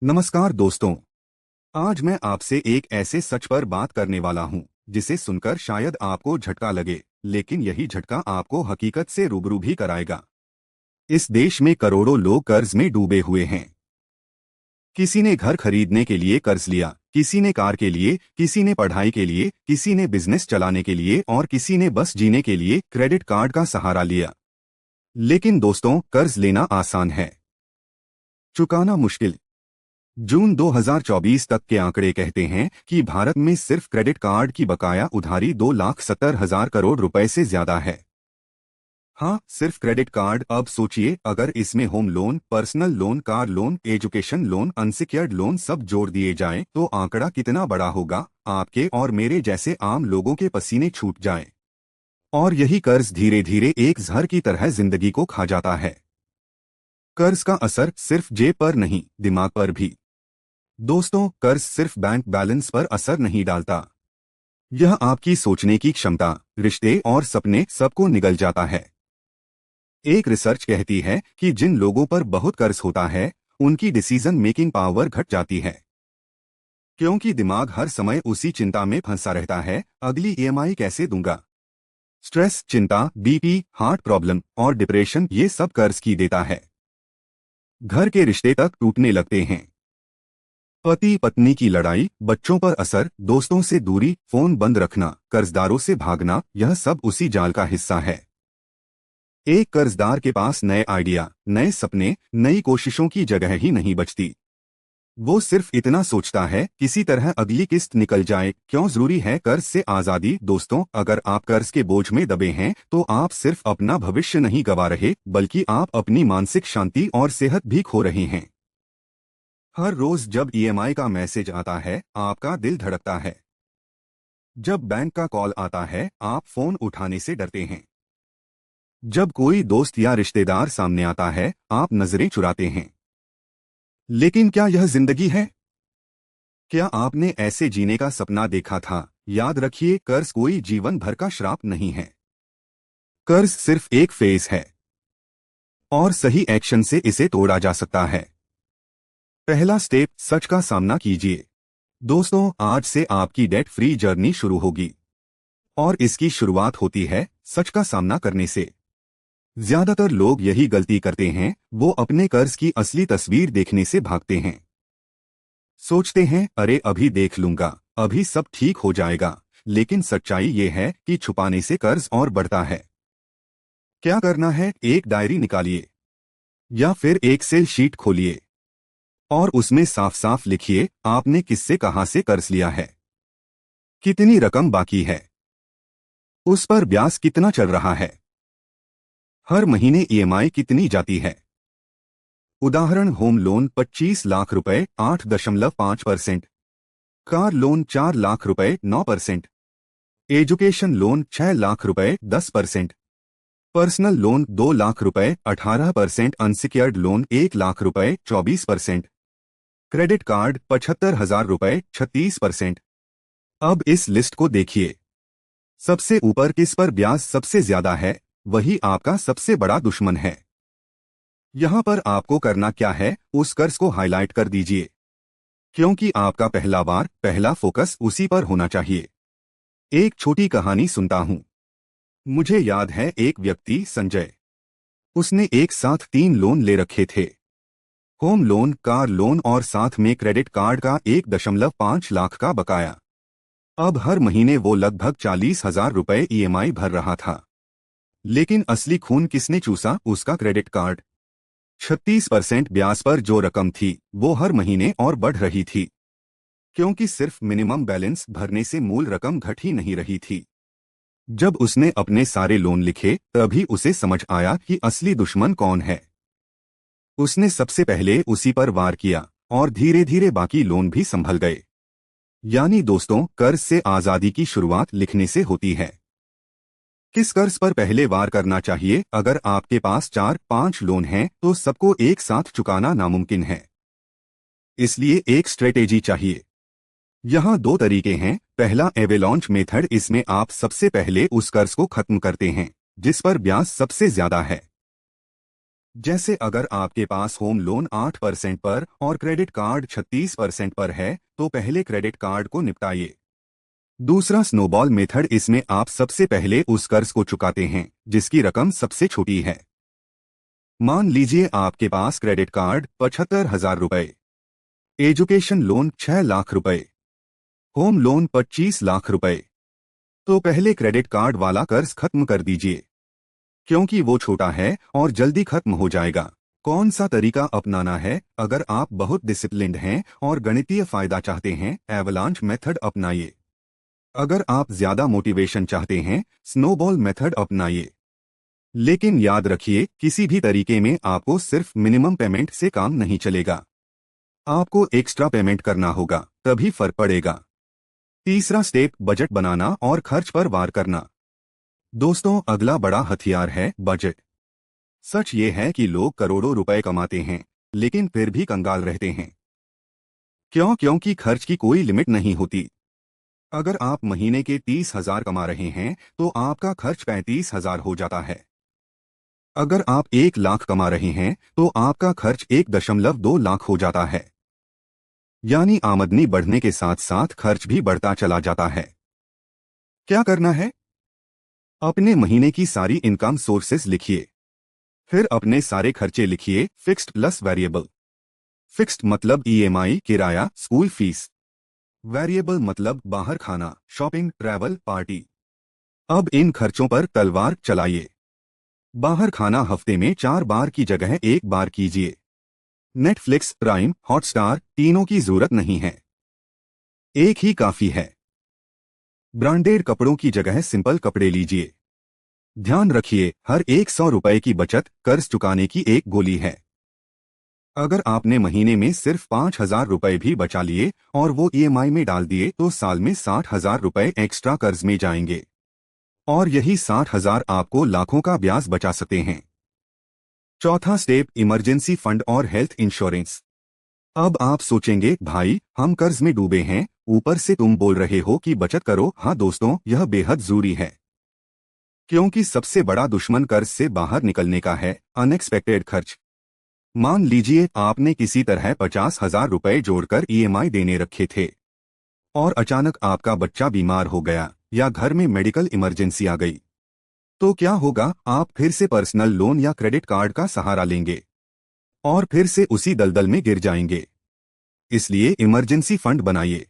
नमस्कार दोस्तों। आज मैं आपसे एक ऐसे सच पर बात करने वाला हूं जिसे सुनकर शायद आपको झटका लगे, लेकिन यही झटका आपको हकीकत से रूबरू भी कराएगा। इस देश में करोड़ों लोग कर्ज में डूबे हुए हैं। किसी ने घर खरीदने के लिए कर्ज लिया, किसी ने कार के लिए, किसी ने पढ़ाई के लिए, किसी ने बिजनेस चलाने के लिए और किसी ने बस जीने के लिए क्रेडिट कार्ड का सहारा लिया। लेकिन दोस्तों, कर्ज लेना आसान है, चुकाना मुश्किल। जून 2024 तक के आंकड़े कहते हैं कि भारत में सिर्फ क्रेडिट कार्ड की बकाया उधारी 2,70,000 करोड़ रुपए से ज्यादा है। हाँ, सिर्फ क्रेडिट कार्ड। अब सोचिए, अगर इसमें home loan, personal loan, car loan, education loan, unsecured loan सब जोड़ दिए जाएं, तो आंकड़ा कितना बड़ा होगा। आपके और मेरे जैसे आम लोगों के पसीने छूट जाएं। और यही कर्ज धीरे धीरे एक जहर की तरह जिंदगी को खा जाता है। कर्ज का असर सिर्फ जेब पर नहीं, दिमाग पर भी। दोस्तों, कर्ज सिर्फ बैंक बैलेंस पर असर नहीं डालता। यह आपकी सोचने की क्षमता, रिश्ते और सपने सबको निगल जाता है। एक रिसर्च कहती है कि जिन लोगों पर बहुत कर्ज होता है, उनकी डिसीजन मेकिंग पावर घट जाती है, क्योंकि दिमाग हर समय उसी चिंता में फंसा रहता है, अगली ईएमआई कैसे दूंगा। स्ट्रेस, चिंता, बीपी, हार्ट प्रॉब्लम और डिप्रेशन, ये सब कर्ज की देता है। घर के रिश्ते तक टूटने लगते हैं। पति पत्नी की लड़ाई, बच्चों पर असर, दोस्तों से दूरी, फोन बंद रखना, कर्जदारों से भागना, यह सब उसी जाल का हिस्सा है। एक कर्जदार के पास नए आइडिया, नए सपने, नई कोशिशों की जगह ही नहीं बचती। वो सिर्फ इतना सोचता है, किसी तरह अगली किस्त निकल जाए। क्यों जरूरी है कर्ज से आजादी? दोस्तों, अगर आप कर्ज के बोझ में दबे हैं, तो आप सिर्फ अपना भविष्य नहीं गंवा रहे, बल्कि आप अपनी मानसिक शांति और सेहत भी खो रहे हैं। हर रोज जब ईएमआई का मैसेज आता है, आपका दिल धड़कता है। जब बैंक का कॉल आता है, आप फोन उठाने से डरते हैं। जब कोई दोस्त या रिश्तेदार सामने आता है, आप नजरें चुराते हैं। लेकिन क्या यह जिंदगी है? क्या आपने ऐसे जीने का सपना देखा था? याद रखिए, कर्ज कोई जीवन भर का श्राप नहीं है। कर्ज सिर्फ एक फेज है, और सही एक्शन से इसे तोड़ा जा सकता है। पहला स्टेप, सच का सामना कीजिए। दोस्तों, आज से आपकी डेट फ्री जर्नी शुरू होगी। और इसकी शुरुआत होती है सच का सामना करने से। ज्यादातर लोग यही गलती करते हैं, वो अपने कर्ज की असली तस्वीर देखने से भागते हैं। सोचते हैं, अरे अभी देख लूंगा, अभी सब ठीक हो जाएगा। लेकिन सच्चाई ये है कि छुपाने से कर्ज और बढ़ता है। क्या करना है? एक डायरी निकालिए या फिर एक्सेल शीट खोलिए और उसमें साफ साफ लिखिए, आपने किससे कहां से कर्ज लिया है, कितनी रकम बाकी है, उस पर ब्याज कितना चल रहा है, हर महीने ईएमआई कितनी जाती है। उदाहरण, होम लोन 25 लाख रुपए 8.5%, कार लोन 4 लाख रुपए 9%, एजुकेशन लोन 6 लाख रुपए 10%, पर्सनल लोन 2 लाख रुपए 18%, अनसिक्योर्ड लोन 1 लाख रुपए 24%, क्रेडिट कार्ड 75,000 रुपए 36%। अब इस लिस्ट को देखिए, सबसे ऊपर किस पर ब्याज सबसे ज्यादा है, वही आपका सबसे बड़ा दुश्मन है। यहां पर आपको करना क्या है, उस कर्ज को हाईलाइट कर दीजिए, क्योंकि आपका पहला फोकस उसी पर होना चाहिए। एक छोटी कहानी सुनता हूं। मुझे याद है, एक व्यक्ति संजय, उसने एक साथ 3 लोन ले रखे थे। होम लोन, कार लोन और साथ में क्रेडिट कार्ड का 1.5 लाख का बकाया। अब हर महीने वो लगभग 40,000 रुपए ईएमआई भर रहा था। लेकिन असली खून किसने चूसा? उसका क्रेडिट कार्ड। 36% ब्याज पर जो रकम थी, वो हर महीने और बढ़ रही थी, क्योंकि सिर्फ मिनिमम बैलेंस भरने से मूल रकम घट ही नहीं रही थी। जब उसने अपने सारे लोन लिखे, तभी उसे समझ आया कि असली दुश्मन कौन है। उसने सबसे पहले उसी पर वार किया और धीरे धीरे बाकी लोन भी संभल गए। यानी दोस्तों, कर्ज से आजादी की शुरुआत लिखने से होती है। किस कर्ज पर पहले वार करना चाहिए? अगर आपके पास 4-5 लोन हैं, तो सबको एक साथ चुकाना नामुमकिन है। इसलिए एक स्ट्रेटेजी चाहिए। यहाँ 2 तरीके हैं। पहला, एवेलॉन्च मेथड। इसमें आप सबसे पहले उस कर्ज को खत्म करते हैं जिस पर ब्याज सबसे ज्यादा है। जैसे अगर आपके पास होम लोन 8% पर और क्रेडिट कार्ड 36% पर है तो पहले क्रेडिट कार्ड को निपटाइए। दूसरा स्नोबॉल मेथड, इसमें आप सबसे पहले उस कर्ज को चुकाते हैं जिसकी रकम सबसे छोटी है। मान लीजिए आपके पास क्रेडिट कार्ड 75,000 रुपए, एजुकेशन लोन 6 लाख रुपए, होम लोन 25 लाख रुपए। तो पहले क्रेडिट कार्ड वाला कर्ज खत्म कर दीजिए क्योंकि वो छोटा है और जल्दी खत्म हो जाएगा। कौन सा तरीका अपनाना है? अगर आप बहुत डिसिप्लिन्ड हैं और गणितीय फायदा चाहते हैं, एवलांच मेथड अपनाइए। अगर आप ज्यादा मोटिवेशन चाहते हैं, स्नोबॉल मेथड अपनाइए। लेकिन याद रखिए, किसी भी तरीके में आपको सिर्फ मिनिमम पेमेंट से काम नहीं चलेगा। आपको एक्स्ट्रा पेमेंट करना होगा, तभी फर्क पड़ेगा। तीसरा स्टेप, बजट बनाना और खर्च पर वार करना। दोस्तों, अगला बड़ा हथियार है बजट। सच ये है कि लोग करोड़ों रुपए कमाते हैं लेकिन फिर भी कंगाल रहते हैं। क्यों? क्योंकि खर्च की कोई लिमिट नहीं होती। अगर आप महीने के 30,000 कमा रहे हैं तो आपका खर्च 35,000 हो जाता है। अगर आप 1 लाख कमा रहे हैं तो आपका खर्च 1.2 लाख हो जाता है। यानी आमदनी बढ़ने के साथ साथ खर्च भी बढ़ता चला जाता है। क्या करना है? अपने महीने की सारी इनकम सोर्सेस लिखिए, फिर अपने सारे खर्चे लिखिए, फिक्स्ड प्लस वेरिएबल। फिक्स्ड मतलब ईएमआई, किराया, स्कूल फीस। वेरिएबल मतलब बाहर खाना, शॉपिंग, ट्रैवल, पार्टी। अब इन खर्चों पर तलवार चलाइए। बाहर खाना हफ्ते में 4 बार की जगह 1 बार कीजिए। नेटफ्लिक्स, प्राइम, हॉटस्टार, तीनों की जरूरत नहीं है, एक ही काफी है। ब्रांडेड कपड़ों की जगह सिंपल कपड़े लीजिए। ध्यान रखिए, हर 100 रुपए की बचत कर्ज चुकाने की एक गोली है। अगर आपने महीने में सिर्फ 5,000 रुपए भी बचा लिए और वो ईएमआई में डाल दिए तो साल में 60,000 रुपए एक्स्ट्रा कर्ज में जाएंगे। और यही 60,000 आपको लाखों का ब्याज बचा सकते हैं। चौथा स्टेप, इमरजेंसी फंड और हेल्थ इंश्योरेंस। अब आप सोचेंगे, भाई हम कर्ज में डूबे हैं, ऊपर से तुम बोल रहे हो कि बचत करो। हाँ दोस्तों, यह बेहद जरूरी है क्योंकि सबसे बड़ा दुश्मन कर्ज से बाहर निकलने का है अनएक्सपेक्टेड खर्च। मान लीजिए आपने किसी तरह 50,000 रुपए जोड़कर ईएमआई देने रखे थे और अचानक आपका बच्चा बीमार हो गया या घर में मेडिकल इमरजेंसी आ गई। तो क्या होगा? आप फिर से पर्सनल लोन या क्रेडिट कार्ड का सहारा लेंगे और फिर से उसी दलदल में गिर जाएंगे। इसलिए इमरजेंसी फंड बनाइए।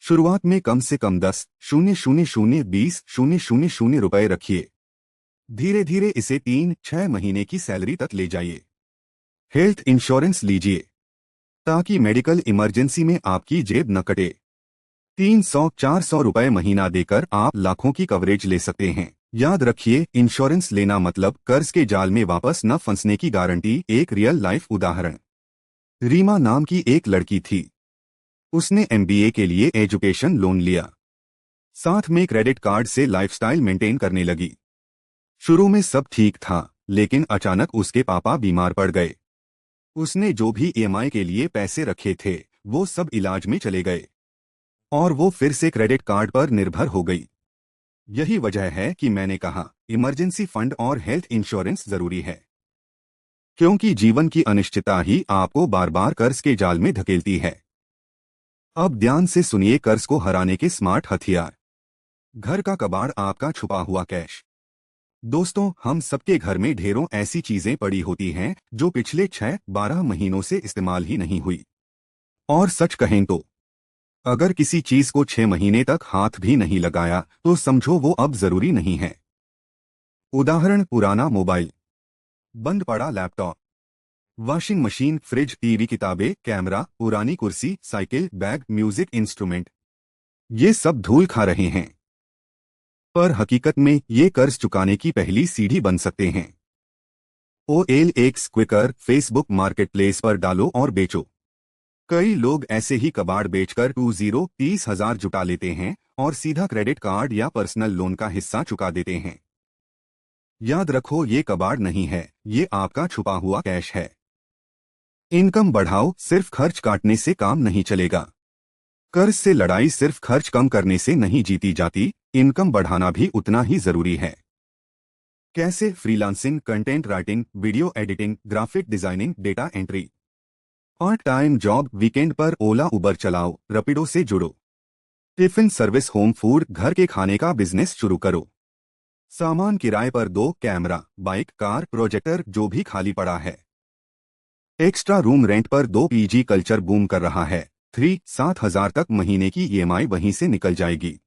शुरुआत में कम से कम 10,000, 20,000 रुपए रखिए। धीरे धीरे इसे 3-6 महीने की सैलरी तक ले जाइए। हेल्थ इंश्योरेंस लीजिए ताकि मेडिकल इमरजेंसी में आपकी जेब न कटे। 300-400 रुपए महीना देकर आप लाखों की कवरेज ले सकते हैं। याद रखिए, इंश्योरेंस लेना मतलब कर्ज के जाल में वापस न फंसने की गारंटी। एक रियल लाइफ उदाहरण, रीमा नाम की एक लड़की थी। उसने एमबीए के लिए एजुकेशन लोन लिया, साथ में क्रेडिट कार्ड से लाइफस्टाइल मेंटेन करने लगी। शुरू में सब ठीक था, लेकिन अचानक उसके पापा बीमार पड़ गए। उसने जो भी ईएमआई के लिए पैसे रखे थे वो सब इलाज में चले गए और वो फिर से क्रेडिट कार्ड पर निर्भर हो गई। यही वजह है कि मैंने कहा, इमरजेंसी फंड और हेल्थ इंश्योरेंस जरूरी है क्योंकि जीवन की अनिश्चितता ही आपको बार बार कर्ज के जाल में धकेलती है। अब ध्यान से सुनिए कर्ज को हराने के स्मार्ट हथियार। घर का कबाड़, आपका छुपा हुआ कैश। दोस्तों, हम सबके घर में ढेरों ऐसी चीजें पड़ी होती हैं जो पिछले 6-12 महीनों से इस्तेमाल ही नहीं हुई। और सच कहें तो अगर किसी चीज को 6 महीने तक हाथ भी नहीं लगाया तो समझो वो अब जरूरी नहीं है। उदाहरण, पुराना मोबाइल, बंद पड़ा laptop, washing machine, fridge, TV, किताबें, कैमरा, पुरानी कुर्सी, साइकिल, बैग, म्यूजिक इंस्ट्रूमेंट। ये सब धूल खा रहे हैं पर हकीकत में ये कर्ज चुकाने की पहली सीढ़ी बन सकते हैं। OLX क्विकर, फेसबुक मार्केटप्लेस पर डालो और बेचो। कई लोग ऐसे ही कबाड़ बेचकर 30,000 जुटा लेते हैं और सीधा क्रेडिट कार्ड या पर्सनल लोन का हिस्सा चुका देते हैं। याद रखो, ये कबाड़ नहीं है, ये आपका छुपा हुआ कैश है। इनकम बढ़ाओ, सिर्फ खर्च काटने से काम नहीं चलेगा। कर्ज से लड़ाई सिर्फ खर्च कम करने से नहीं जीती जाती, इनकम बढ़ाना भी उतना ही जरूरी है। कैसे freelancing, content writing, video editing, graphic designing, data entry, part time job, weekend पर ओला उबर चलाओ, रैपिडो से जुड़ो, टिफिन सर्विस, होम फूड, घर के खाने का बिजनेस शुरू करो, सामान किराए पर दो, कैमरा, बाइक, कार, प्रोजेक्टर जो भी खाली पड़ा है, एक्स्ट्रा रूम रेंट पर दो, पीजी कल्चर बूम कर रहा है। 7,000 तक महीने की ईएमआई वहीं से निकल जाएगी।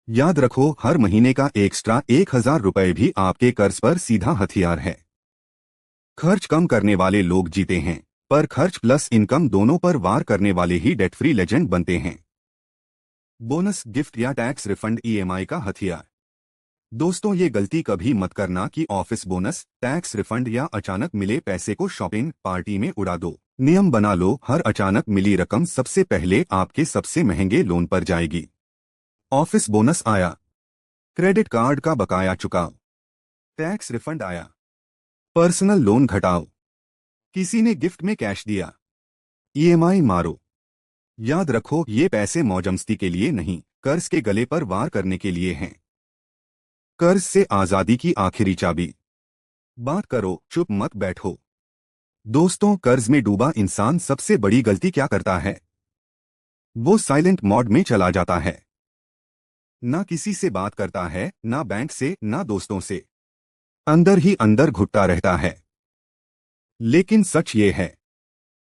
याद रखो, हर महीने का एक्स्ट्रा 1,000 रुपए भी आपके कर्ज पर सीधा हथियार है। खर्च कम करने वाले लोग जीते हैं, पर खर्च प्लस इनकम दोनों पर वार करने वाले ही डेट फ्री लेजेंड बनते हैं। बोनस, गिफ्ट या टैक्स रिफंड ईएमआई का हथियार। दोस्तों, ये गलती कभी मत करना कि ऑफिस बोनस, टैक्स रिफंड या अचानक मिले पैसे को शॉपिंग पार्टी में उड़ा दो। नियम बना लो, हर अचानक मिली रकम सबसे पहले आपके सबसे महंगे लोन पर जाएगी। ऑफिस बोनस आया, क्रेडिट कार्ड का बकाया चुकाओ, टैक्स रिफंड आया, पर्सनल लोन घटाओ, किसी ने गिफ्ट में कैश दिया, ईएमआई मारो। याद रखो, ये पैसे मौजमस्ती के लिए नहीं, कर्ज के गले पर वार करने के लिए हैं। कर्ज से आजादी की आखिरी चाबी। बात करो, चुप मत बैठो। दोस्तों, कर्ज में डूबा इंसान सबसे बड़ी गलती क्या करता है? वो साइलेंट मोड में चला जाता है। ना किसी से बात करता है, ना बैंक से, ना दोस्तों से। अंदर ही अंदर घुटता रहता है। लेकिन सच ये है,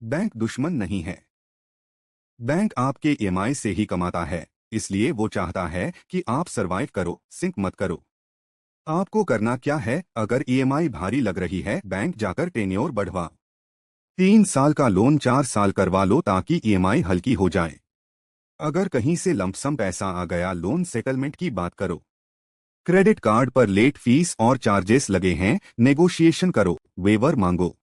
बैंक दुश्मन नहीं है। बैंक आपके ईएमआई से ही कमाता है, इसलिए वो चाहता है कि आप सरवाइव करो, सिंक मत करो। आपको करना क्या है? अगर ईएमआई भारी लग रही है, बैंक जाकर टेन्योर बढ़वा 3 साल का लोन 4 साल करवा लो ताकि ईएमआई हल्की हो जाए। अगर कहीं से लंपसम पैसा आ गया, लोन सेटलमेंट की बात करो। क्रेडिट कार्ड पर लेट फीस और चार्जेस लगे हैं, नेगोशिएशन करो, वेवर मांगो।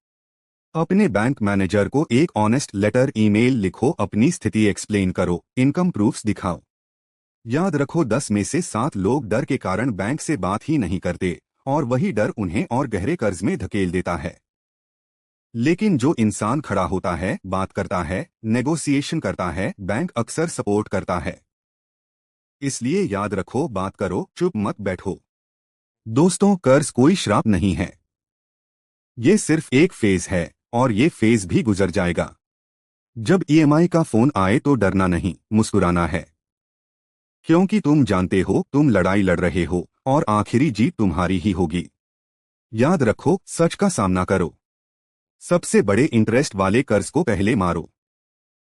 अपने बैंक मैनेजर को एक ऑनेस्ट लेटर ईमेल लिखो, अपनी स्थिति एक्सप्लेन करो, इनकम प्रूफ्स दिखाओ। याद रखो, 10 में से 7 लोग डर के कारण बैंक से बात ही नहीं करते, और वही डर उन्हें और गहरे कर्ज में धकेल देता है। लेकिन जो इंसान खड़ा होता है, बात करता है, नेगोशिएशन करता है, बैंक अक्सर सपोर्ट करता है। इसलिए याद रखो, बात करो, चुप मत बैठो। दोस्तों, कर्ज कोई श्राप नहीं है। ये सिर्फ एक फेज है, और ये फेज भी गुजर जाएगा। जब ईएमआई का फोन आए तो डरना नहीं, मुस्कुराना है। क्योंकि तुम जानते हो, तुम लड़ाई लड़ रहे हो, और आखिरी जीत तुम्हारी ही होगी। याद रखो, सच का सामना करो। सबसे बड़े इंटरेस्ट वाले कर्ज को पहले मारो।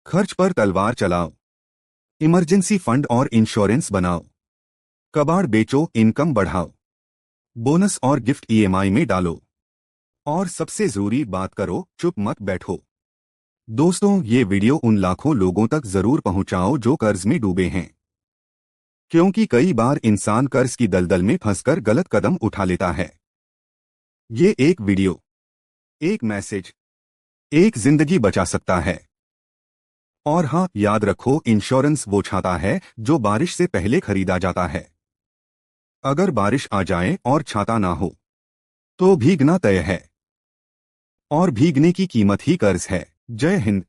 खर्च पर तलवार चलाओ। इमरजेंसी फंड और इंश्योरेंस बनाओ। कबाड़ बेचो, इनकम बढ़ाओ। बोनस और गिफ्ट ईएमआई में डालो। और सबसे जरूरी, बात करो, चुप मत बैठो। दोस्तों, ये वीडियो उन लाखों लोगों तक जरूर पहुंचाओ जो कर्ज में डूबे हैं। क्योंकि कई बार इंसान कर्ज की दलदल में फंसकर गलत कदम उठा लेता है। ये एक वीडियो, एक मैसेज, एक जिंदगी बचा सकता है। और हाँ, याद रखो, इंश्योरेंस वो छाता है जो बारिश से पहले खरीदा जाता है। अगर बारिश आ जाए और छाता ना हो, तो भीगना तय है। और भीगने की कीमत ही कर्ज है। जय हिंद।